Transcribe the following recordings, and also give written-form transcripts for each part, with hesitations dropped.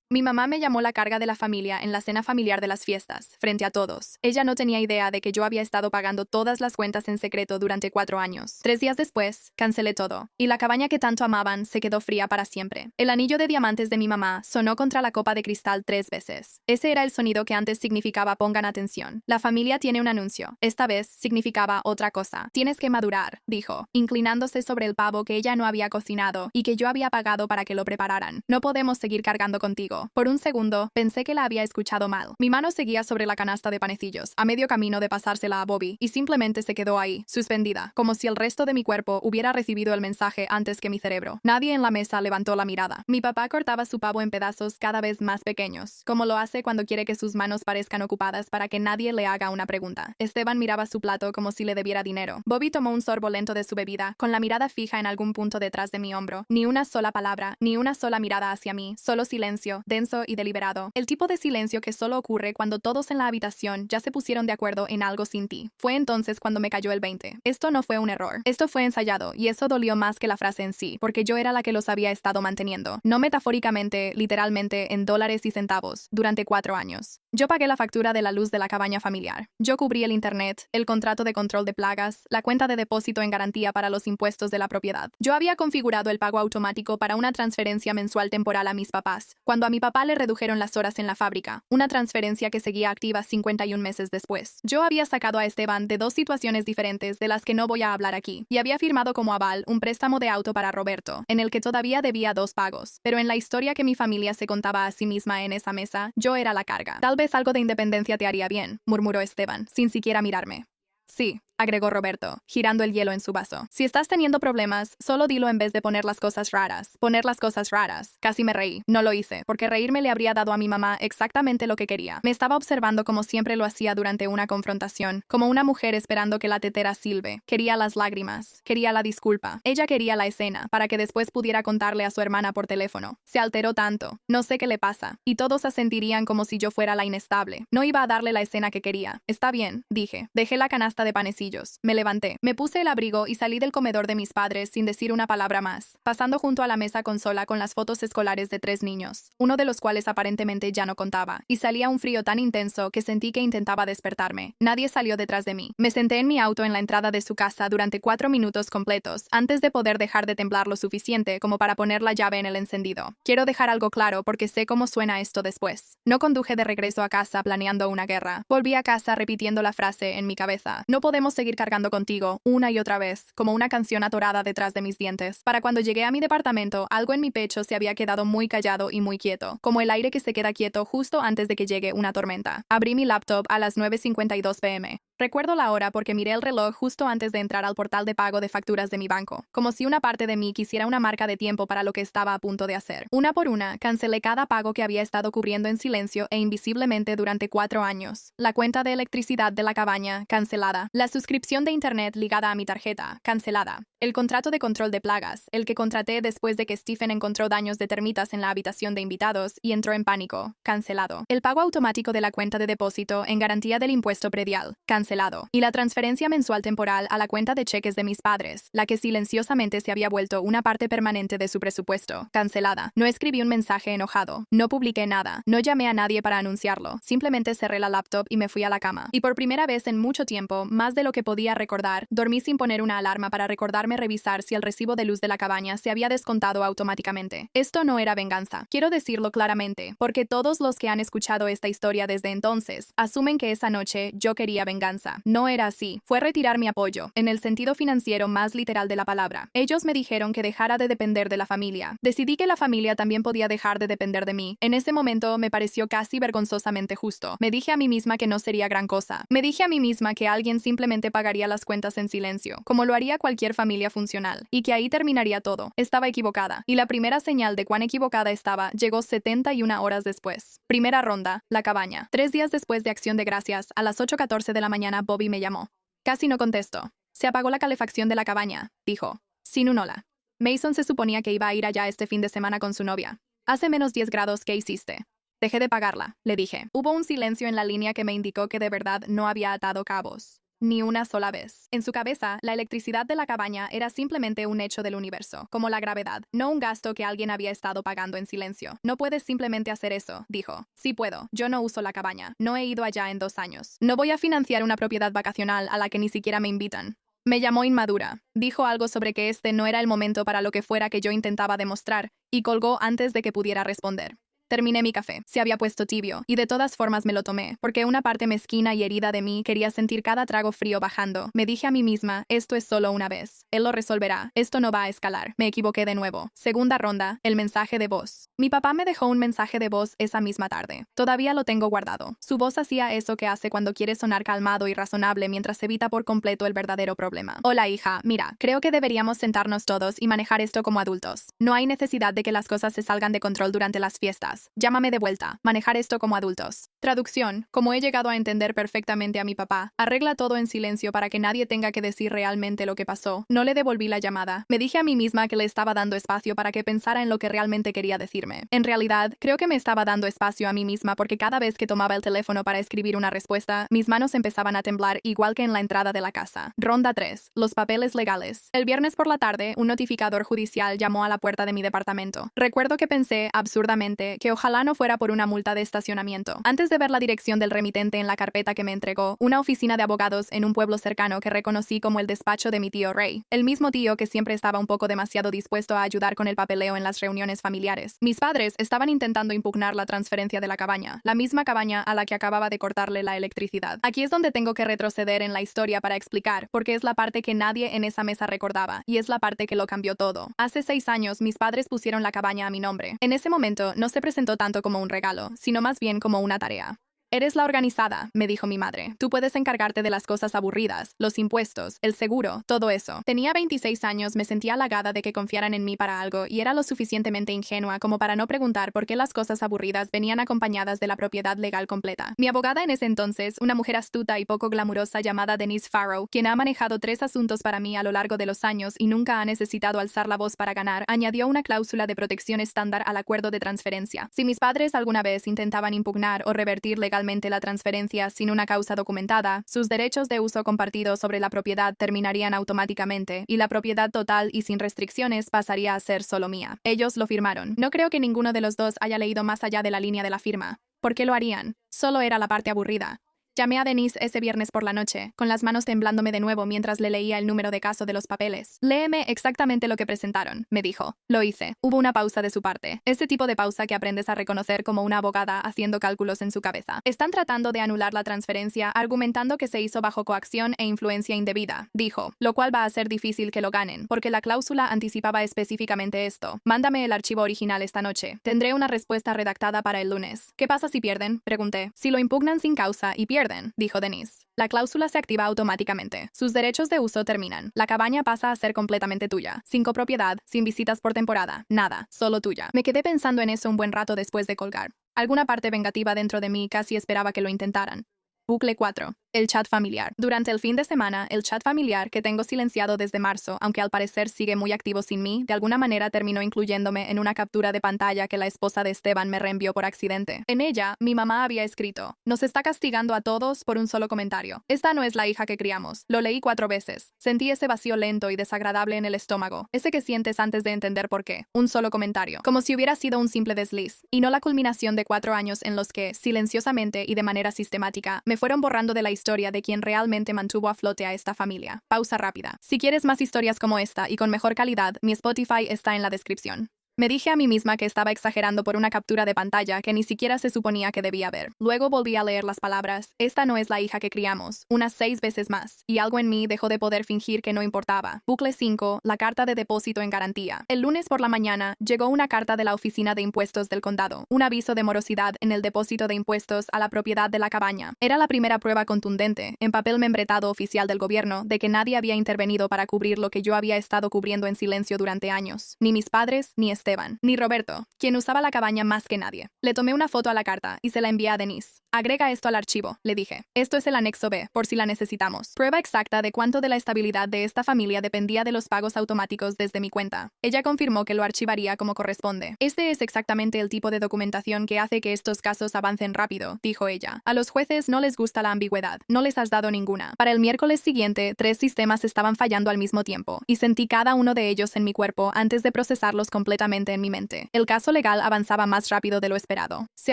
Mi mamá me llamó la carga de la familia en la cena familiar de las fiestas, frente a todos. Ella no tenía idea de que yo había estado pagando todas las cuentas en secreto durante 4 años. 3 días después, cancelé todo, y la cabaña que tanto amaban se quedó fría para siempre. El anillo de diamantes de mi mamá sonó contra la copa de cristal 3 veces. Ese era el sonido que antes significaba pongan atención. La familia tiene un anuncio. Esta vez significaba otra cosa. Tienes que madurar, dijo, inclinándose sobre el pavo que ella no había cocinado y que yo había pagado para que lo prepararan. No podemos seguir cargando contigo. Por un segundo, pensé que la había escuchado mal. Mi mano seguía sobre la canasta de panecillos, a medio camino de pasársela a Bobby, y simplemente se quedó ahí, suspendida, como si el resto de mi cuerpo hubiera recibido el mensaje antes que mi cerebro. Nadie en la mesa levantó la mirada. Mi papá cortaba su pavo en pedazos cada vez más pequeños, como lo hace cuando quiere que sus manos parezcan ocupadas para que nadie le haga una pregunta. Esteban miraba su plato como si le debiera dinero. Bobby tomó un sorbo lento de su bebida, con la mirada fija en algún punto detrás de mi hombro. Ni una sola palabra, ni una sola mirada hacia mí, solo silencio, denso y deliberado. El tipo de silencio que solo ocurre cuando todos en la habitación ya se pusieron de acuerdo en algo sin ti. Fue entonces cuando me cayó el 20. Esto no fue un error. Esto fue ensayado, y eso dolió más que la frase en sí, porque yo era la que los había estado manteniendo. No metafóricamente, literalmente, en dólares y centavos, durante 4 años. Yo pagué la factura de la luz de la cabaña familiar. Yo cubrí el internet, el contrato de control de plagas, la cuenta de depósito en garantía para los impuestos de la propiedad. Yo había configurado el pago automático para una transferencia mensual temporal a mis papás, cuando a mi papá le redujeron las horas en la fábrica, una transferencia que seguía activa 51 meses después. Yo había sacado a Esteban de 2 situaciones diferentes de las que no voy a hablar aquí, y había firmado como aval un préstamo de auto para Roberto, en el que todavía debía 2 pagos. Pero en la historia que mi familia se contaba a sí misma en esa mesa, yo era la carga. Tal vez algo de independencia te haría bien, murmuró Esteban, sin siquiera mirarme. Sí, agregó Roberto, girando el hielo en su vaso. Si estás teniendo problemas, solo dilo en vez de poner las cosas raras. Poner las cosas raras. Casi me reí. No lo hice, porque reírme le habría dado a mi mamá exactamente lo que quería. Me estaba observando como siempre lo hacía durante una confrontación, como una mujer esperando que la tetera silbe. Quería las lágrimas. Quería la disculpa. Ella quería la escena, para que después pudiera contarle a su hermana por teléfono. Se alteró tanto. No sé qué le pasa. Y todos asentirían como si yo fuera la inestable. No iba a darle la escena que quería. Está bien, dije. Dejé la canasta de panecillos. Me levanté, me puse el abrigo y salí del comedor de mis padres sin decir una palabra más, pasando junto a la mesa consola con las fotos escolares de 3 niños, uno de los cuales aparentemente ya no contaba, y salía un frío tan intenso que sentí que intentaba despertarme. Nadie salió detrás de mí. Me senté en mi auto en la entrada de su casa durante 4 minutos completos, antes de poder dejar de temblar lo suficiente como para poner la llave en el encendido. Quiero dejar algo claro porque sé cómo suena esto después. No conduje de regreso a casa planeando una guerra. Volví a casa repitiendo la frase en mi cabeza. No podemos seguir cargando contigo, una y otra vez, como una canción atorada detrás de mis dientes. Para cuando llegué a mi departamento, algo en mi pecho se había quedado muy callado y muy quieto, como el aire que se queda quieto justo antes de que llegue una tormenta. Abrí mi laptop a las 9:52 p.m. Recuerdo la hora porque miré el reloj justo antes de entrar al portal de pago de facturas de mi banco, como si una parte de mí quisiera una marca de tiempo para lo que estaba a punto de hacer. Una por una, cancelé cada pago que había estado cubriendo en silencio e invisiblemente durante 4 años. La cuenta de electricidad de la cabaña, cancelada. La suscripción de internet ligada a mi tarjeta, cancelada. El contrato de control de plagas, el que contraté después de que Stephen encontró daños de termitas en la habitación de invitados y entró en pánico, cancelado. El pago automático de la cuenta de depósito en garantía del impuesto predial, cancelado. Y la transferencia mensual temporal a la cuenta de cheques de mis padres, la que silenciosamente se había vuelto una parte permanente de su presupuesto, cancelada. No escribí un mensaje enojado, no publiqué nada, no llamé a nadie para anunciarlo, simplemente cerré la laptop y me fui a la cama. Y por primera vez en mucho tiempo, más de lo que podía recordar, dormí sin poner una alarma para recordarme revisar si el recibo de luz de la cabaña se había descontado automáticamente. Esto no era venganza, quiero decirlo claramente, porque todos los que han escuchado esta historia desde entonces asumen que esa noche yo quería venganza. No era así, fue retirar mi apoyo, en el sentido financiero más literal de la palabra. Ellos me dijeron que dejara de depender de la familia. Decidí que la familia también podía dejar de depender de mí. En ese momento me pareció casi vergonzosamente justo. Me dije a mí misma que no sería gran cosa. Me dije a mí misma que alguien simplemente pagaría las cuentas en silencio, como lo haría cualquier familia funcional, y que ahí terminaría todo. Estaba equivocada, y la primera señal de cuán equivocada estaba llegó 71 horas después. Primera ronda, la cabaña. 3 días después de Acción de Gracias, a las 8:14 de la mañana, Bobby me llamó. Casi no contestó. Se apagó la calefacción de la cabaña, dijo, sin un hola. Mason se suponía que iba a ir allá este fin de semana con su novia. Hace menos 10 grados, ¿qué hiciste? Dejé de pagarla, le dije. Hubo un silencio en la línea que me indicó que de verdad no había atado cabos. Ni una sola vez. En su cabeza, la electricidad de la cabaña era simplemente un hecho del universo, como la gravedad, no un gasto que alguien había estado pagando en silencio. No puedes simplemente hacer eso, dijo. Sí puedo. Yo no uso la cabaña. No he ido allá en 2 años. No voy a financiar una propiedad vacacional a la que ni siquiera me invitan. Me llamó inmadura. Dijo algo sobre que este no era el momento para lo que fuera que yo intentaba demostrar, y colgó antes de que pudiera responder. Terminé mi café. Se había puesto tibio, y de todas formas me lo tomé, porque una parte mezquina y herida de mí quería sentir cada trago frío bajando. Me dije a mí misma, esto es solo una vez. Él lo resolverá. Esto no va a escalar. Me equivoqué de nuevo. Segunda ronda, el mensaje de voz. Mi papá me dejó un mensaje de voz esa misma tarde. Todavía lo tengo guardado. Su voz hacía eso que hace cuando quiere sonar calmado y razonable mientras evita por completo el verdadero problema. Hola, hija. Mira, creo que deberíamos sentarnos todos y manejar esto como adultos. No hay necesidad de que las cosas se salgan de control durante las fiestas. Llámame de vuelta. Manejar esto como adultos. Traducción. Como he llegado a entender perfectamente a mi papá, arregla todo en silencio para que nadie tenga que decir realmente lo que pasó. No le devolví la llamada. Me dije a mí misma que le estaba dando espacio para que pensara en lo que realmente quería decirme. En realidad, creo que me estaba dando espacio a mí misma porque cada vez que tomaba el teléfono para escribir una respuesta, mis manos empezaban a temblar igual que en la entrada de la casa. Ronda 3. Los papeles legales. El viernes por la tarde, un notificador judicial llamó a la puerta de mi departamento. Recuerdo que pensé, absurdamente, que ojalá no fuera por una multa de estacionamiento. Antes de ver la dirección del remitente en la carpeta que me entregó, una oficina de abogados en un pueblo cercano que reconocí como el despacho de mi tío Ray, el mismo tío que siempre estaba un poco demasiado dispuesto a ayudar con el papeleo en las reuniones familiares. Mis padres estaban intentando impugnar la transferencia de la cabaña, la misma cabaña a la que acababa de cortarle la electricidad. Aquí es donde tengo que retroceder en la historia para explicar, porque es la parte que nadie en esa mesa recordaba, y es la parte que lo cambió todo. Hace 6 años, mis padres pusieron la cabaña a mi nombre. En ese momento, no se presentó tanto como un regalo, sino más bien como una tarea. Eres la organizada, me dijo mi madre. Tú puedes encargarte de las cosas aburridas, los impuestos, el seguro, todo eso. Tenía 26 años, me sentía halagada de que confiaran en mí para algo y era lo suficientemente ingenua como para no preguntar por qué las cosas aburridas venían acompañadas de la propiedad legal completa. Mi abogada en ese entonces, una mujer astuta y poco glamurosa llamada Denise Farrow, quien ha manejado 3 asuntos para mí a lo largo de los años y nunca ha necesitado alzar la voz para ganar, añadió una cláusula de protección estándar al acuerdo de transferencia. Si mis padres alguna vez intentaban impugnar o revertir legalmente la transferencia sin una causa documentada, sus derechos de uso compartido sobre la propiedad terminarían automáticamente y la propiedad total y sin restricciones pasaría a ser solo mía. Ellos lo firmaron. No creo que ninguno de los dos haya leído más allá de la línea de la firma. ¿Por qué lo harían? Solo era la parte aburrida. Llamé a Denise ese viernes por la noche, con las manos temblándome de nuevo mientras le leía el número de caso de los papeles. Léeme exactamente lo que presentaron, me dijo. Lo hice. Hubo una pausa de su parte. Ese tipo de pausa que aprendes a reconocer como una abogada haciendo cálculos en su cabeza. Están tratando de anular la transferencia, argumentando que se hizo bajo coacción e influencia indebida, dijo, lo cual va a ser difícil que lo ganen, porque la cláusula anticipaba específicamente esto. Mándame el archivo original esta noche. Tendré una respuesta redactada para el lunes. ¿Qué pasa si pierden? Pregunté. Si lo impugnan sin causa y pierden, dijo Denise. La cláusula se activa automáticamente. Sus derechos de uso terminan. La cabaña pasa a ser completamente tuya. Sin copropiedad, sin visitas por temporada. Nada, solo tuya. Me quedé pensando en eso un buen rato después de colgar. Alguna parte vengativa dentro de mí casi esperaba que lo intentaran. Bucle 4. El chat familiar. Durante el fin de semana, el chat familiar, que tengo silenciado desde marzo, aunque al parecer sigue muy activo sin mí, de alguna manera terminó incluyéndome en una captura de pantalla que la esposa de Esteban me reenvió por accidente. En ella, mi mamá había escrito, nos está castigando a todos por un solo comentario. Esta no es la hija que criamos. Lo leí 4 veces. Sentí ese vacío lento y desagradable en el estómago, ese que sientes antes de entender por qué. Un solo comentario. Como si hubiera sido un simple desliz, y no la culminación de 4 años en los que, silenciosamente y de manera sistemática, me fueron borrando de la historia de quien realmente mantuvo a flote a esta familia. Pausa rápida. Si quieres más historias como esta y con mejor calidad, mi Spotify está en la descripción. Me dije a mí misma que estaba exagerando por una captura de pantalla que ni siquiera se suponía que debía ver. Luego volví a leer las palabras, esta no es la hija que criamos, unas 6 veces más, y algo en mí dejó de poder fingir que no importaba. Bucle 5, la carta de depósito en garantía. El lunes por la mañana, llegó una carta de la Oficina de Impuestos del Condado, un aviso de morosidad en el depósito de impuestos a la propiedad de la cabaña. Era la primera prueba contundente, en papel membretado oficial del gobierno, de que nadie había intervenido para cubrir lo que yo había estado cubriendo en silencio durante años. Ni mis padres, ni Esteban, ni Roberto, quien usaba la cabaña más que nadie. Le tomé una foto a la carta y se la envié a Denise. Agrega esto al archivo, le dije. Esto es el anexo B, por si la necesitamos. Prueba exacta de cuánto de la estabilidad de esta familia dependía de los pagos automáticos desde mi cuenta. Ella confirmó que lo archivaría como corresponde. Este es exactamente el tipo de documentación que hace que estos casos avancen rápido, dijo ella. A los jueces no les gusta la ambigüedad. No les has dado ninguna. Para el miércoles siguiente, 3 sistemas estaban fallando al mismo tiempo, y sentí cada uno de ellos en mi cuerpo antes de procesarlos completamente en mi mente. El caso legal avanzaba más rápido de lo esperado. Se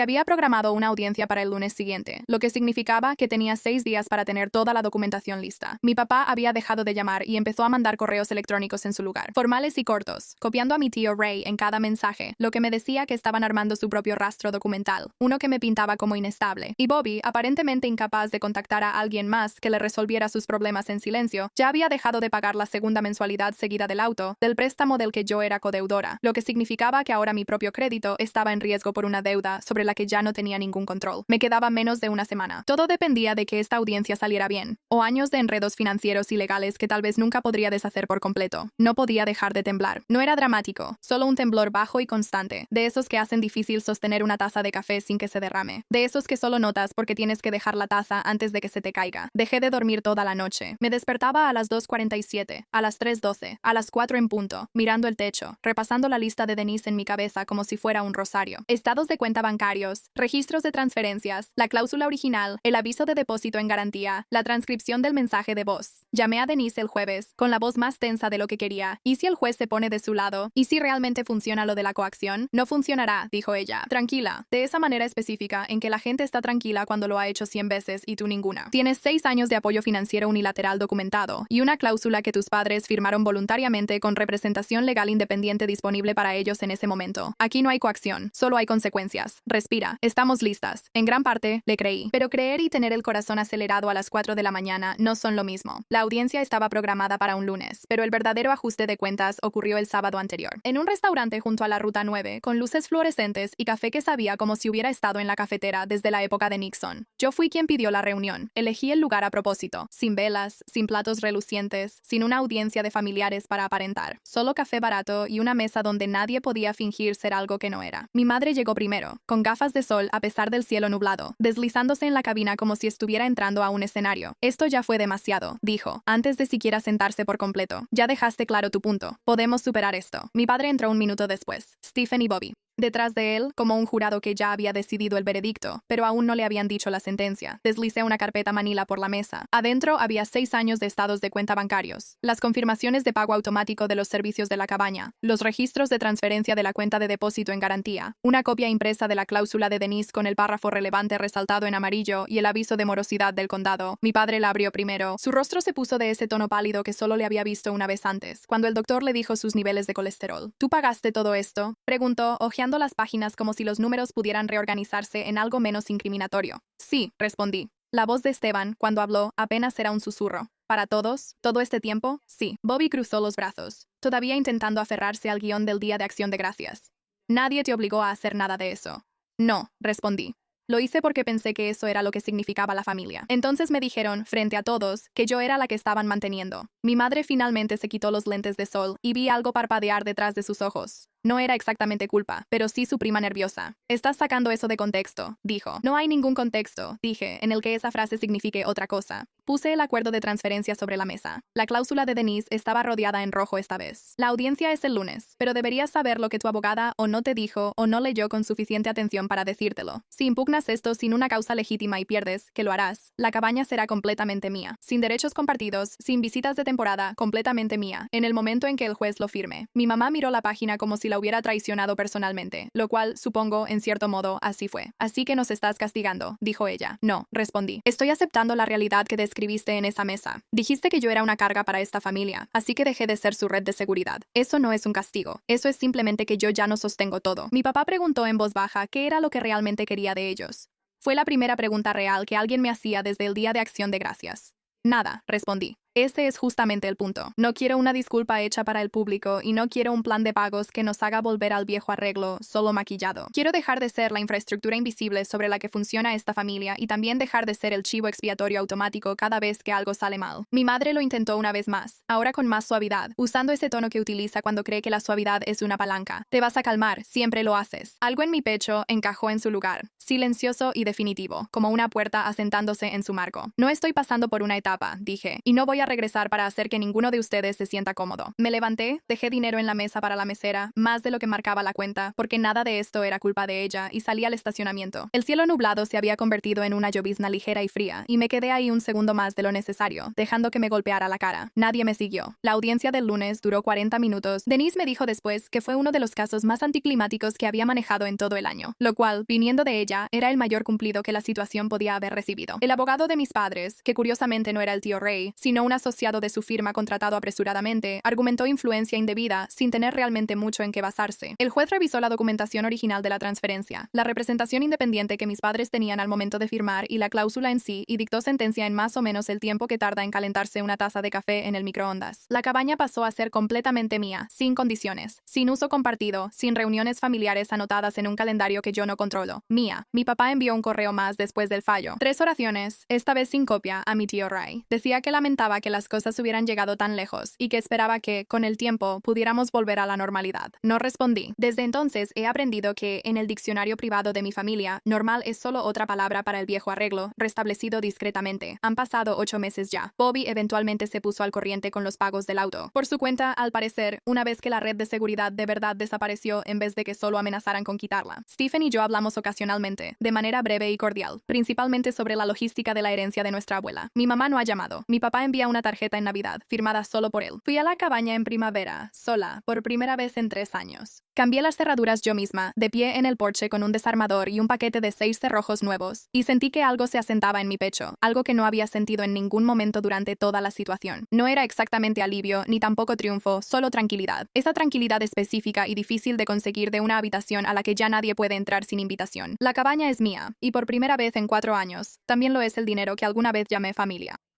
había programado una audiencia para el lunes siguiente, lo que significaba que tenía 6 días para tener toda la documentación lista. Mi papá había dejado de llamar y empezó a mandar correos electrónicos en su lugar, formales y cortos, copiando a mi tío Ray en cada mensaje, lo que me decía que estaban armando su propio rastro documental, uno que me pintaba como inestable. Y Bobby, aparentemente incapaz de contactar a alguien más que le resolviera sus problemas en silencio, ya había dejado de pagar la segunda mensualidad seguida del auto, del préstamo del que yo era codeudora, lo que significaba que ahora mi propio crédito estaba en riesgo por una deuda sobre la que ya no tenía ningún control. Me quedaba menos de una semana. Todo dependía de que esta audiencia saliera bien, o años de enredos financieros y legales que tal vez nunca podría deshacer por completo. No podía dejar de temblar. No era dramático, solo un temblor bajo y constante, de esos que hacen difícil sostener una taza de café sin que se derrame, de esos que solo notas porque tienes que dejar la taza antes de que se te caiga. Dejé de dormir toda la noche. Me despertaba a las 2:47, a las 3:12, a las 4 en punto, mirando el techo, repasando la lista de Denise en mi cabeza como si fuera un rosario. Estados de cuenta bancarios, registros de transferencias, la cláusula original, el aviso de depósito en garantía, la transcripción del mensaje de voz. Llamé a Denise el jueves, con la voz más tensa de lo que quería. ¿Y si el juez se pone de su lado? ¿Y si realmente funciona lo de la coacción? No funcionará, dijo ella. Tranquila, de esa manera específica en que la gente está tranquila cuando lo ha hecho 100 veces y tú ninguna. Tienes 6 años de apoyo financiero unilateral documentado y una cláusula que tus padres firmaron voluntariamente con representación legal independiente disponible para ellos en ese momento. Aquí no hay coacción, solo hay consecuencias. Respira, estamos listas. En gran parte, le creí. Pero creer y tener el corazón acelerado a las 4 de la mañana no son lo mismo. La audiencia estaba programada para un lunes, pero el verdadero ajuste de cuentas ocurrió el sábado anterior. En un restaurante junto a la Ruta 9, con luces fluorescentes y café que sabía como si hubiera estado en la cafetera desde la época de Nixon. Yo fui quien pidió la reunión. Elegí el lugar a propósito, sin velas, sin platos relucientes, sin una audiencia de familiares para aparentar. Solo café barato y una mesa donde nadie podía fingir ser algo que no era. Mi madre llegó primero, con gafas de sol a pesar del cielo nublado, deslizándose en la cabina como si estuviera entrando a un escenario. Esto ya fue demasiado, dijo, antes de siquiera sentarse por completo. Ya dejaste claro tu punto. Podemos superar esto. Mi padre entró un minuto después. Stephen y Bobby. Detrás de él, como un jurado que ya había decidido el veredicto, pero aún no le habían dicho la sentencia, deslicé una carpeta manila por la mesa. Adentro había 6 años de estados de cuenta bancarios, las confirmaciones de pago automático de los servicios de la cabaña, los registros de transferencia de la cuenta de depósito en garantía, una copia impresa de la cláusula de Denise con el párrafo relevante resaltado en amarillo y el aviso de morosidad del condado. Mi padre la abrió primero. Su rostro se puso de ese tono pálido que solo le había visto una vez antes, cuando el doctor le dijo sus niveles de colesterol. ¿Tú pagaste todo esto?, preguntó, hojeando las páginas como si los números pudieran reorganizarse en algo menos incriminatorio. Sí, respondí. La voz de Esteban, cuando habló, apenas era un susurro. ¿Para todos? ¿Todo este tiempo? Sí. Bobby cruzó los brazos, todavía intentando aferrarse al guión del Día de Acción de Gracias. Nadie te obligó a hacer nada de eso. No, respondí. Lo hice porque pensé que eso era lo que significaba la familia. Entonces me dijeron, frente a todos, que yo era la que estaban manteniendo. Mi madre finalmente se quitó los lentes de sol y vi algo parpadear detrás de sus ojos. No era exactamente culpa, pero sí su prima nerviosa. Estás sacando eso de contexto, dijo. No hay ningún contexto, dije, en el que esa frase signifique otra cosa. Puse el acuerdo de transferencia sobre la mesa. La cláusula de Denise estaba rodeada en rojo esta vez. La audiencia es el lunes, pero deberías saber lo que tu abogada o no te dijo o no leyó con suficiente atención para decírtelo. Si impugnas esto sin una causa legítima y pierdes, que lo harás, la cabaña será completamente mía. Sin derechos compartidos, sin visitas de temporada, completamente mía, en el momento en que el juez lo firme. Mi mamá miró la página como si la hubiera traicionado personalmente, lo cual, supongo, en cierto modo, así fue. Así que nos estás castigando, dijo ella. No, respondí. Estoy aceptando la realidad que describiste en esa mesa. Dijiste que yo era una carga para esta familia, así que dejé de ser su red de seguridad. Eso no es un castigo. Eso es simplemente que yo ya no sostengo todo. Mi papá preguntó en voz baja qué era lo que realmente quería de ellos. Fue la primera pregunta real que alguien me hacía desde el Día de Acción de Gracias. Nada, respondí. Ese es justamente el punto. No quiero una disculpa hecha para el público y no quiero un plan de pagos que nos haga volver al viejo arreglo, solo maquillado. Quiero dejar de ser la infraestructura invisible sobre la que funciona esta familia y también dejar de ser el chivo expiatorio automático cada vez que algo sale mal. Mi madre lo intentó una vez más, ahora con más suavidad, usando ese tono que utiliza cuando cree que la suavidad es una palanca. Te vas a calmar, siempre lo haces. Algo en mi pecho encajó en su lugar, silencioso y definitivo, como una puerta asentándose en su marco. No estoy pasando por una etapa, dije, y no voy a regresar para hacer que ninguno de ustedes se sienta cómodo. Me levanté, dejé dinero en la mesa para la mesera, más de lo que marcaba la cuenta, porque nada de esto era culpa de ella, y salí al estacionamiento. El cielo nublado se había convertido en una llovizna ligera y fría, y me quedé ahí un segundo más de lo necesario, dejando que me golpeara la cara. Nadie me siguió. La audiencia del lunes duró 40 minutos. Denise me dijo después que fue uno de los casos más anticlimáticos que había manejado en todo el año, lo cual, viniendo de ella, era el mayor cumplido que la situación podía haber recibido. El abogado de mis padres, que curiosamente no era el tío Ray, sino un asociado de su firma contratado apresuradamente, argumentó influencia indebida sin tener realmente mucho en qué basarse. El juez revisó la documentación original de la transferencia, la representación independiente que mis padres tenían al momento de firmar y la cláusula en sí, y dictó sentencia en más o menos el tiempo que tarda en calentarse una taza de café en el microondas. La cabaña pasó a ser completamente mía, sin condiciones, sin uso compartido, sin reuniones familiares anotadas en un calendario que yo no controlo. Mía. Mi papá envió un correo más después del fallo. 3 oraciones, esta vez sin copia, a mi tío Ray. Decía que lamentaba que las cosas hubieran llegado tan lejos y que esperaba que, con el tiempo, pudiéramos volver a la normalidad. No respondí. Desde entonces he aprendido que, en el diccionario privado de mi familia, normal es solo otra palabra para el viejo arreglo, restablecido discretamente. Han pasado 8 meses ya. Bobby eventualmente se puso al corriente con los pagos del auto. Por su cuenta, al parecer, una vez que la red de seguridad de verdad desapareció en vez de que solo amenazaran con quitarla. Stephen y yo hablamos ocasionalmente, de manera breve y cordial, principalmente sobre la logística de la herencia de nuestra abuela. Mi mamá no ha llamado. Mi papá envía una tarjeta en Navidad, firmada solo por él. Fui a la cabaña en primavera, sola, por primera vez en 3 años. Cambié las cerraduras yo misma, de pie en el porche con un desarmador y un paquete de 6 cerrojos nuevos, y sentí que algo se asentaba en mi pecho, algo que no había sentido en ningún momento durante toda la situación. No era exactamente alivio, ni tampoco triunfo, solo tranquilidad. Esa tranquilidad específica y difícil de conseguir de una habitación a la que ya nadie puede entrar sin invitación. La cabaña es mía, y por primera vez en 4 años, también lo es el dinero que alguna vez llamé familia.